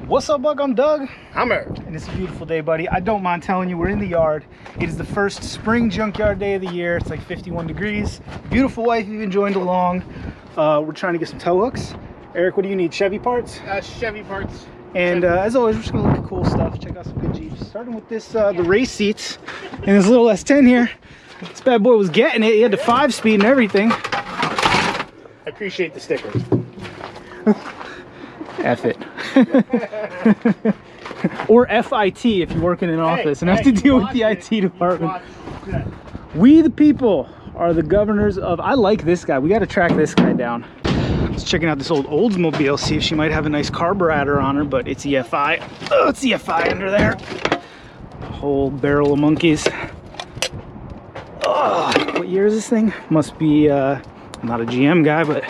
What's up, Buck? I'm Doug. I'm Eric. And it's a beautiful day, buddy. I don't mind telling you, we're in the yard. It is the first spring junkyard day of the year. It's like 51 degrees. Beautiful wife even joined along. We're trying to get some tow hooks. Eric, what do you need? Chevy parts? Chevy parts. And as always, we're just gonna look at cool stuff. Check out some good Jeeps. Starting with this, the race seats and this little S10 here. This bad boy was getting it. He had the 5-speed and everything. I appreciate the stickers. F it. Or FIT if you work in an office and have to deal with the IT department. We the people are the governors of... I like this guy. We got to track this guy down. Let's checking out this old Oldsmobile, see if she might have a nice carburetor on her, but it's EFI. Oh, it's EFI under there. Whole barrel of monkeys. Oh, what year is this thing? Must be, I'm not a GM guy, but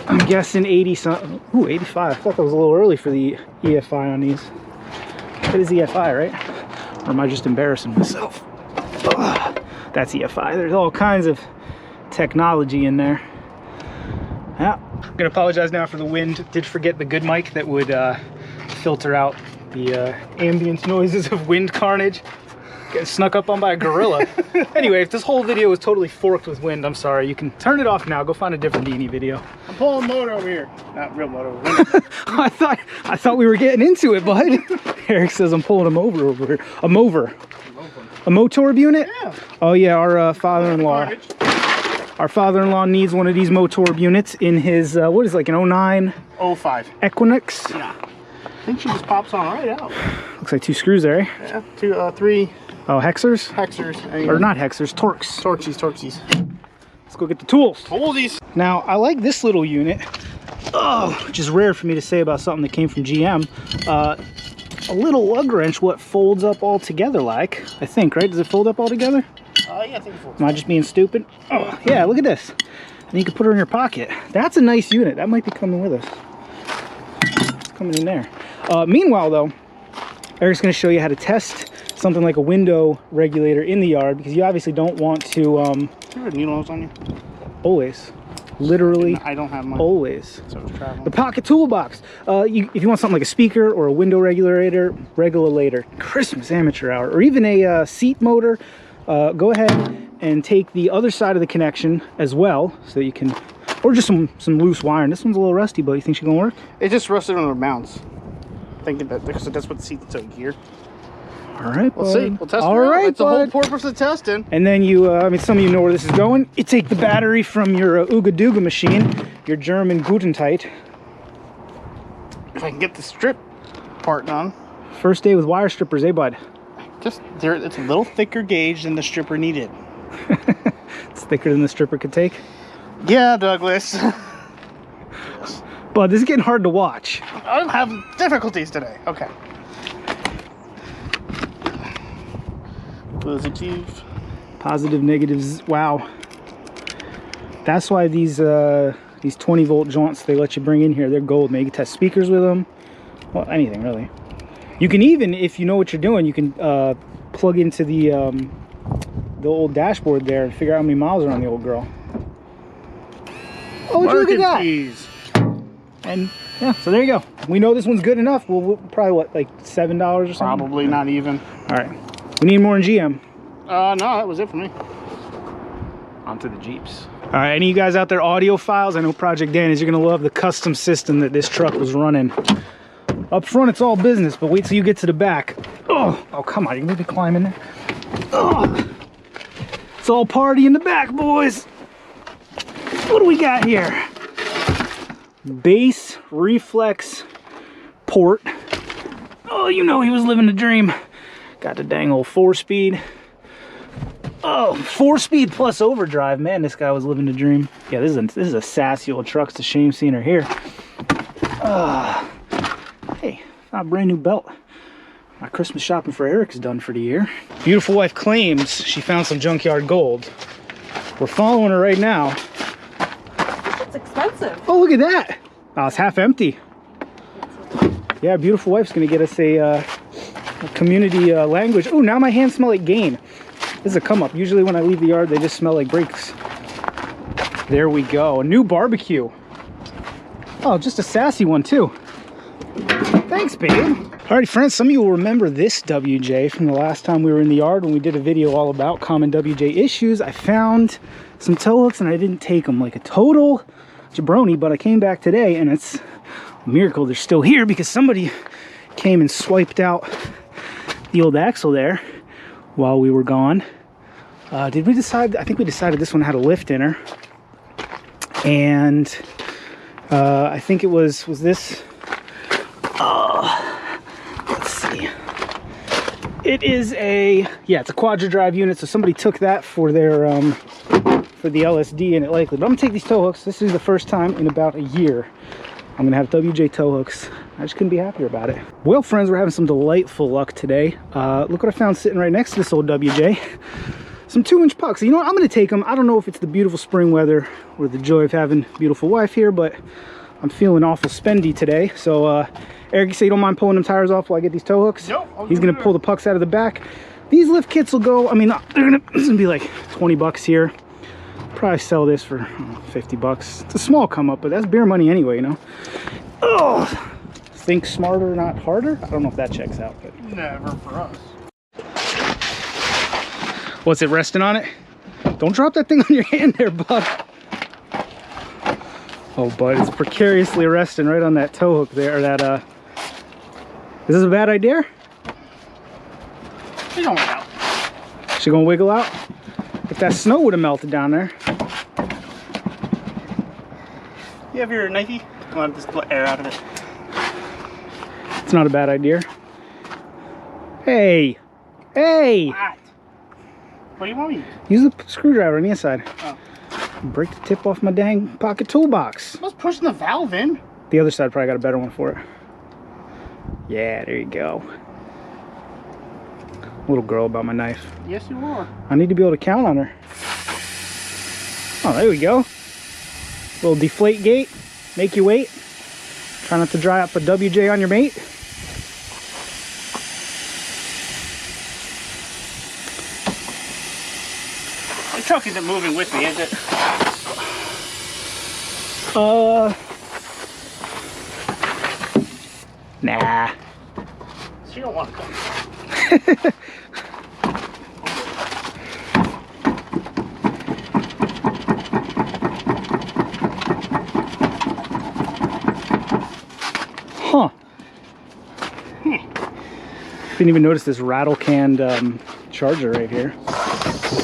I'm guessing 80 something. Ooh, 85. I thought that was a little early for the EFI on these. It is EFI, right? Or am I just embarrassing myself? Ugh, that's EFI. There's all kinds of technology in there. Yeah, I'm gonna apologize now for the wind. Did forget the good mic that would filter out the ambient noises of wind carnage. Getting snuck up on by a gorilla. Anyway, if this whole video was totally forked with wind, I'm sorry. You can turn it off now. Go find a different Beanie video. I'm pulling motor over here. Not real motor. I thought we were getting into it, bud. Eric says I'm pulling him over here. A mover. A Motorb unit? Yeah. Oh yeah, our father-in-law. Our father-in-law needs one of these Motorb units in his, what is it, like an 09? 05. Equinox? Yeah. I think she just pops on right out. Looks like 2 screws there, eh? Yeah, 2, 3. Oh, hexers? Hexers. Or not hexers, Torx. Torxies. Let's go get the tools. Toolsies. Now, I like this little unit. Oh, which is rare for me to say about something that came from GM. A little lug wrench, what folds up all together like, I think, right? Does it fold up all together? Yeah, I think it folds. Am I just being stupid? Oh, yeah, look at this. And you can put her in your pocket. That's a nice unit. That might be coming with us. It's coming in there. Meanwhile, though, Eric's going to show you how to test something like a window regulator in the yard, because you obviously don't want to... you have needle nose on you? Always. Literally. I don't have mine. Always. So it's traveling. The pocket toolbox. If you want something like a speaker or a window regulator, Christmas amateur hour, or even a seat motor, go ahead and take the other side of the connection as well, so that you can... Or just some loose wiring. This one's a little rusty, but you think she's going to work? It just rusted on the mounts. Thinking that because that's what the seat's so gear. All right, we'll see. We'll test it out. Right, that's the whole purpose of testing. And then you, I mean, some of you know where this is going. You take the battery from your Ooga Dooga machine, your German Gutentite. If I can get the strip part done. First day with wire strippers, eh, bud? Just there, it's a little thicker gauge than the stripper needed. It's thicker than the stripper could take. Yeah, Douglas. But this is getting hard to watch. I'm having difficulties today. Okay. Positive. Positive, negatives. Wow. That's why these 20-volt joints they let you bring in here, they're gold, man. You can test speakers with them. Well, anything really. You can even, if you know what you're doing, you can plug into the old dashboard there and figure out how many miles are on the old girl. Oh, would you look at that? Fees. And yeah, so there you go. We know this one's good enough. We'll probably, what, like $7 or something? Probably not even. All right. We need more in GM. No, that was it for me. On to the Jeeps. All right, any of you guys out there, audiophiles? I know Project Danny's, you're going to love the custom system that this truck was running. Up front, it's all business, but wait till you get to the back. Oh, come on. You can maybe climb in there. Oh, it's all party in the back, boys. What do we got here? Bass reflex port. Oh, you know he was living the dream. Got the dang old 4-speed. Oh, 4-speed plus overdrive. Man, this guy was living the dream. Yeah, this is a sassy old truck. It's a shame seeing her here. Hey, not a brand new belt. My Christmas shopping for Eric's done for the year. Beautiful wife claims she found some junkyard gold. We're following her right now. It's expensive. Oh, look at that. Oh, it's half empty. Yeah, beautiful wife's gonna get us a community language. Oh, now my hands smell like Gain. This is a come up. Usually when I leave the yard, they just smell like brakes. There we go. A new barbecue. Oh, just a sassy one too. Thanks, babe. Alrighty, friends, some of you will remember this WJ from the last time we were in the yard when we did a video all about common WJ issues. I found some tow hooks and I didn't take them, like a total jabroni, but I came back today and it's a miracle they're still here because somebody came and swiped out the old axle there while we were gone. Did we decide? I think we decided this one had a lift in her. And I think it was this. Let's see. It is it's a quadra drive unit. So somebody took that for their for the LSD in it likely. But I'm gonna take these tow hooks. This is the first time in about a year I'm gonna have WJ tow hooks. I just couldn't be happier about it. Well, friends, we're having some delightful luck today. Look what I found sitting right next to this old WJ. Some 2-inch pucks. You know what? I'm gonna take them. I don't know if it's the beautiful spring weather or the joy of having a beautiful wife here, but I'm feeling awful spendy today. So Eric, you say you don't mind pulling them tires off while I get these tow hooks? Nope. He's gonna pull the pucks out of the back. These lift kits will go, I mean, it's gonna be like 20 bucks here. Probably sell this for 50 bucks. It's a small come up, but that's beer money anyway, you know? Oh, think smarter, not harder? I don't know if that checks out, but. Never for us. What's it resting on it? Don't drop that thing on your hand there, bud. Oh, bud, it's precariously resting right on that tow hook there. Is this a bad idea? She don't wiggle out. She gonna wiggle out? If that snow would have melted down there. You have your knifey? I want to just let air out of it. It's not a bad idea. Hey! Hey! What? What do you want me to use? Use the screwdriver on the inside. Oh. Break the tip off my dang pocket toolbox. I was pushing the valve in. The other side probably got a better one for it. Yeah, there you go. Little girl about my knife. Yes, you are. I need to be able to count on her. Oh, there we go. Little deflate gate. Make you wait. Try not to dry up a WJ on your mate. The truck isn't moving with me, is it? Nah. She don't want to come. Huh. Didn't even notice this rattle canned charger right here.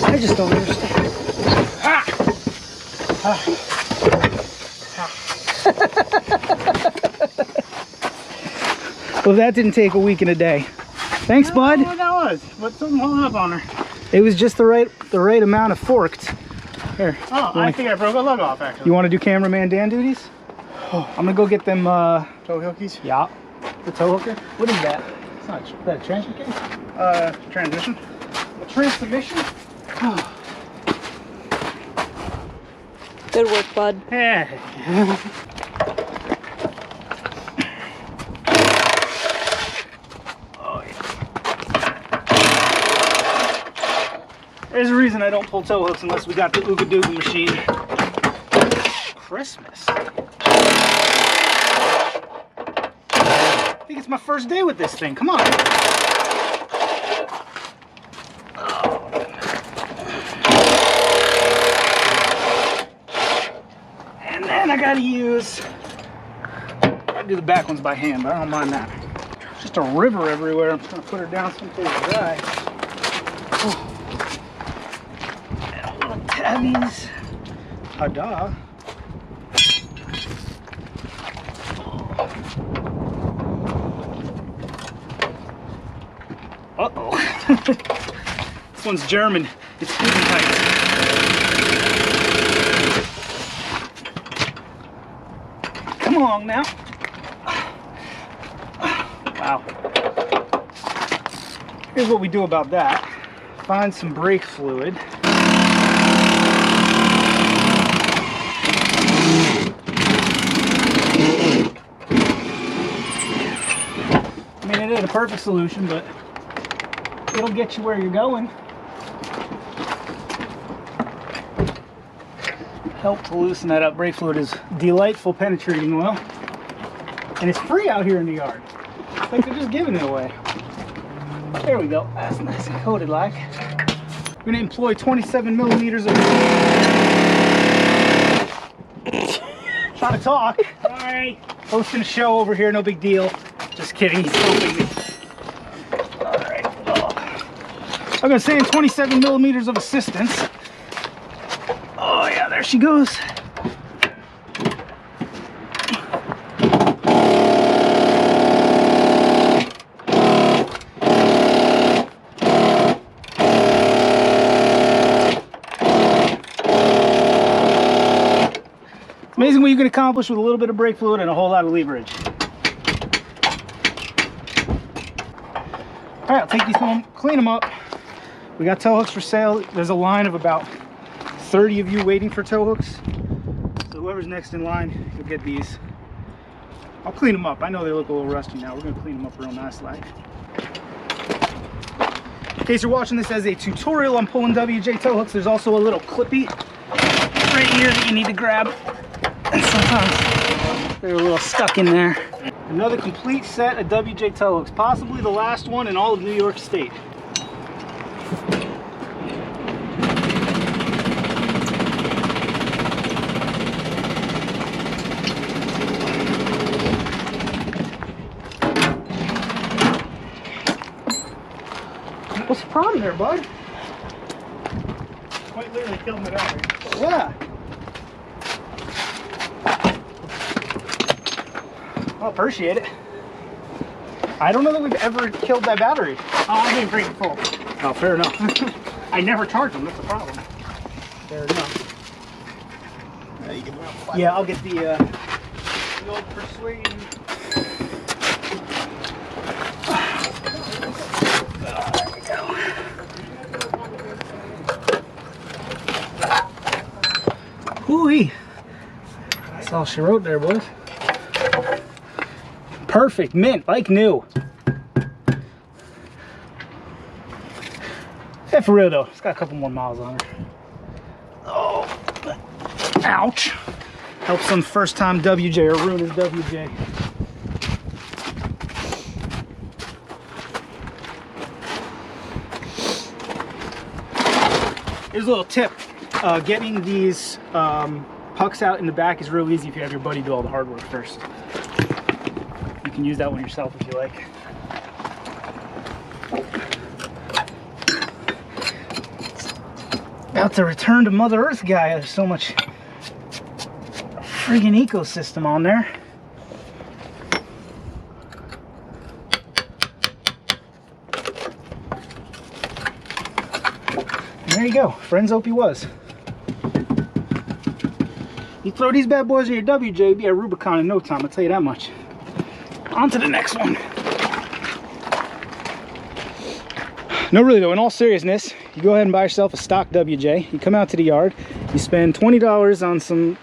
I just don't understand. Ah! Ah. Well, that didn't take a week and a day. Thanks, bud. I don't know what that was, but something holding up on her. It was just the right amount of forked. Here. Oh, I think I broke a lug off actually. You want to do cameraman Dan duties? Oh, I'm gonna go get them. Tow hookies? Yeah. The tow hooker. What is that? It's not that a transfer case. Transmission. A transmission. Good work, bud. Yeah. There's a reason I don't pull tow hooks unless we got the Ooga Dooga machine. Christmas. I think it's my first day with this thing. Come on. And then I gotta use. I do the back ones by hand, but I don't mind that. There's just a river everywhere. I'm just gonna put her down someplace dry. Oh. Tabbies. Tada. Uh-oh. This one's German. It's tight. Come along now. Wow. Here's what we do about that. Find some brake fluid. I mean, it ain't a perfect solution, but it'll get you where you're going. Help to loosen that up. Brake fluid is delightful penetrating oil. And it's free out here in the yard. It's like they're just giving it away. There we go. That's nice and coated like. We're gonna employ 27 millimeters of. Trying to talk. Alright. Hosting a show over here, no big deal. Just kidding, he's filming me. Alright. Oh. I'm gonna say 27 millimeters of assistance. Oh yeah, there she goes. Amazing what you can accomplish with a little bit of brake fluid and a whole lot of leverage. All right, I'll take these home, clean them up. We got tow hooks for sale. There's a line of about 30 of you waiting for tow hooks. So whoever's next in line, you'll get these. I'll clean them up. I know they look a little rusty now. We're gonna clean them up real nice like. In case you're watching this as a tutorial on pulling WJ tow hooks, there's also a little clippy right here that you need to grab. And sometimes they're a little stuck in there. Another complete set of WJ tow hooks, possibly the last one in all of New York State. What's the problem there, bud? Quite literally killed my battery. Yeah. I appreciate it. I don't know that we've ever killed that battery. Oh, I'm being pretty full. Oh, fair enough. I never charge them, that's the problem. Fair enough. You can Yeah, I'll get the old persuasion. Hoo-wee. That's all she wrote there, boys. Perfect, mint, like new. Yeah, for real though, it's got a couple more miles on her. Oh, ouch. Help some first time WJ or ruin his WJ. Here's a little tip. Getting these pucks out in the back is real easy if you have your buddy do all the hard work first. You can use that one yourself if you like. About to return to Mother Earth guy. There's so much friggin' ecosystem on there. And there you go. Friends, hope he was. You throw these bad boys in your WJ, be a Rubicon in no time, I'll tell you that much. On to the next one. No, really though, in all seriousness, you go ahead and buy yourself a stock WJ. You come out to the yard, you spend $20 on some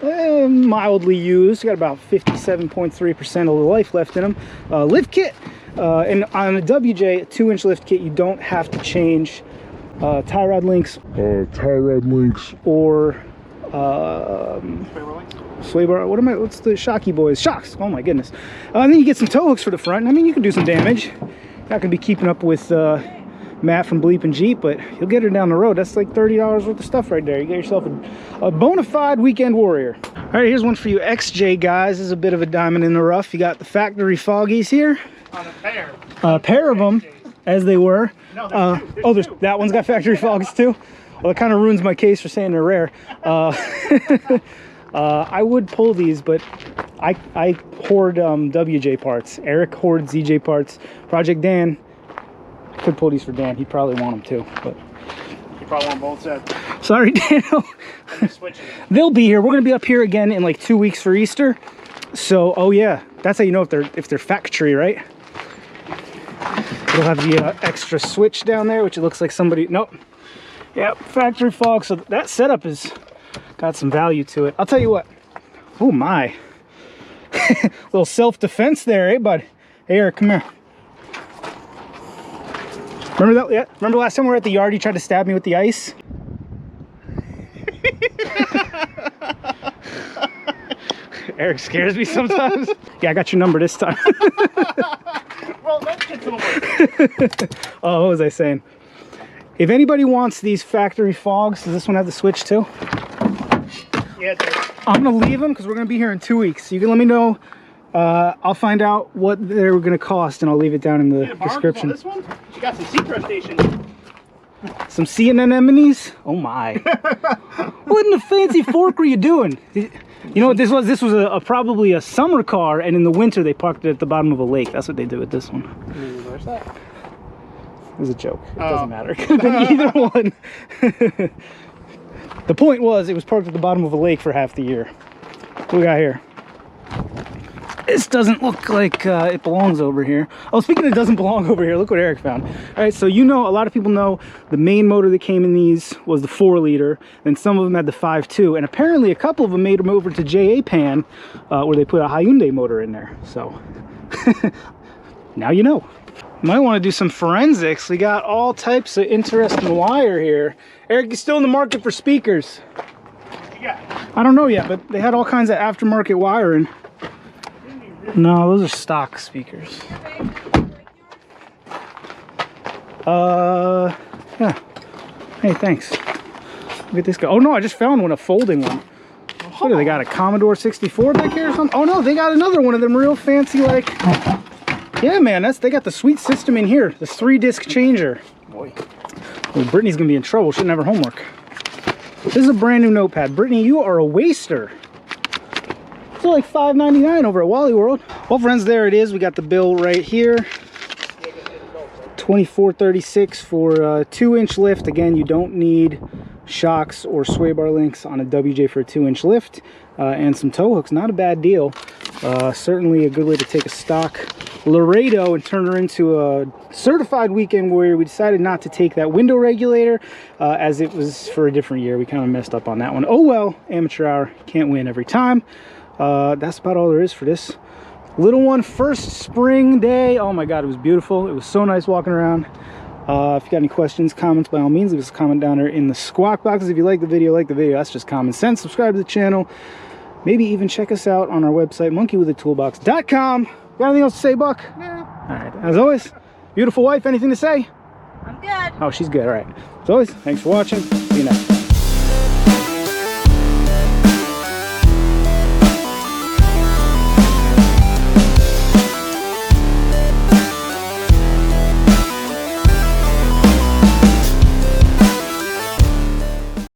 mildly used, you got about 57.3% of the life left in them, lift kit. And on a WJ, a 2-inch lift kit, you don't have to change tie rod links or sway bar. What's the Shocky boys? Shocks. Oh my goodness. And then you get some tow hooks for the front. I mean, you can do some damage. Not gonna be keeping up with Matt from Bleep and Jeep, but you'll get her down the road. That's like $30 worth of stuff right there. You get yourself a bona fide weekend warrior. All right, here's one for you XJ guys. This is a bit of a diamond in the rough. You got the factory foggies here. On a pair. A pair of them, as they were. No, there's two. That one's got factory foggies too. Well, it kind of ruins my case for saying they're rare. I would pull these, but I hoard WJ parts. Eric hoards ZJ parts. Project Dan could pull these for Dan. He'd probably want them too, but You probably want both sets. sorry, Daniel. They'll be here. We're gonna be up here again in like 2 weeks for Easter. So, oh yeah, that's how you know if they're factory, right? It'll have the extra switch down there, which it looks like somebody. Nope. Yep, factory fog. So that setup has got some value to it. I'll tell you what. Oh my. Little self-defense there, eh, bud? Hey, Eric, come here. Remember that? Yeah. Remember last time we were at the yard? You tried to stab me with the ice. Eric scares me sometimes. Yeah, I got your number this time. Well, Oh, what was I saying? If anybody wants these factory fogs, does this one have the switch too? Yeah, it does. I'm gonna leave them because we're gonna be here in 2 weeks. So you can let me know. I'll find out what they're gonna cost and I'll leave it down in the description. This one? You got some sea crustaceans. Some sea anemones? Oh my. What in the fancy fork were you doing? You know what this was? This was probably a summer car, and in the winter they parked it at the bottom of a lake. That's what they did with this one. Where's that? It was a joke. It doesn't matter. It could have been either one. The point was, it was parked at the bottom of a lake for half the year. What do we got here? This doesn't look like it belongs over here. Oh, speaking of it doesn't belong over here, look what Eric found. All right, so you know, a lot of people know the main motor that came in these was the 4-liter, and some of them had the 5.2, and apparently a couple of them made them over to JA-Pan, where they put a Hyundai motor in there. So now you know. Might want to do some forensics. We got all types of interesting wire here. Eric, you still in the market for speakers? Yeah. I don't know yet, but they had all kinds of aftermarket wiring. No, those are stock speakers. Yeah. Hey, thanks. Look at this guy. Oh no, I just found one, a folding one. What do they got, a Commodore 64 back here or something? Oh no, they got another one of them real fancy, like, yeah man, they got the sweet system in here, the 3-disc changer. Boy. Well, Brittany's gonna be in trouble, shouldn't have her homework. This is a brand new notepad. Brittany, you are a waster. It's like $5.99 over at Wally World. Well friends, there it is. We got the bill right here. $24.36 for a 2-inch lift. Again, you don't need shocks or sway bar links on a WJ for a 2-inch lift, and some tow hooks. Not a bad deal. Certainly a good way to take a stock Laredo and turn her into a certified weekend warrior. We decided not to take that window regulator as it was for a different year. We kind of messed up on that one. Oh well, amateur hour, can't win every time. That's about all there is for this little one. First spring day. Oh my god, it was beautiful. It was so nice walking around. If you got any questions, comments, by all means leave us a comment down there in the squawk boxes. If you like the video, that's just common sense. Subscribe to the channel, maybe even check us out on our website, monkeywithatoolbox.com. Got anything else to say, Buck? No. All right, as always, beautiful wife, anything to say? I'm good. Oh, she's good. All right, as always, thanks for watching. See you next.